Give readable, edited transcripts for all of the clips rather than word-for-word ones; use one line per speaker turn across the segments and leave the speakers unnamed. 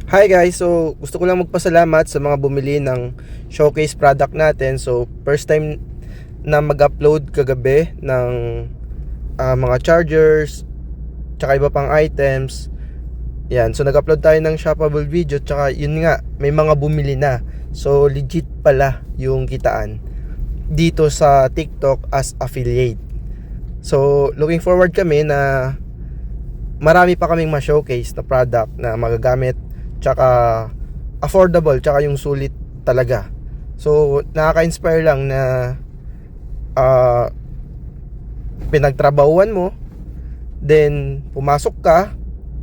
Hi guys, so gusto ko lang magpasalamat sa mga bumili ng showcase product natin. So first time na mag-upload kagabi ng mga chargers tsaka iba pang items. Yan, so nag-upload tayo ng shoppable video, tsaka yun nga, may mga bumili na. So legit pala yung kitaan dito sa TikTok as affiliate. So looking forward kami na marami pa kaming ma-showcase na product na magagamit, tsaka affordable, tsaka yung sulit talaga. So nakaka-inspire lang na pinagtrabahuan mo, then pumasok ka,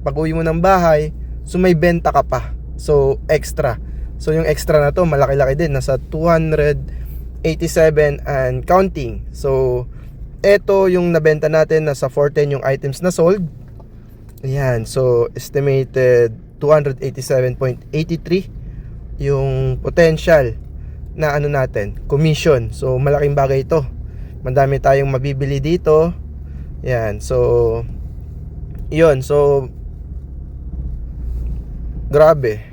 pag uwi mo ng bahay, so may benta ka pa, so extra. So yung extra na to malaki-laki din, nasa 287 and counting. So eto yung nabenta natin, nasa 410 yung items na sold. Ayan, so estimated 287.83 yung potential na ano natin, commission. So malaking bagay ito. Madami tayong mabibili dito. Ayan, so yun, so grabe.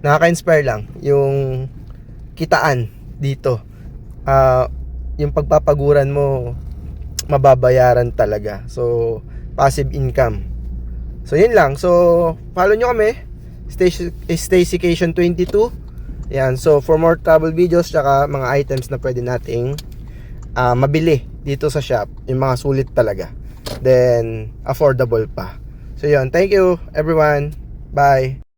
Nakaka-inspire lang yung kitaan dito. Yung pagpapaguran mo mababayaran talaga. So passive income. So yun lang. So follow nyo kami, Stacycation22. Yan. So for more travel videos tsaka mga items na pwede nating mabili dito sa shop, yung mga sulit talaga, then affordable pa. So yun, thank you everyone, bye.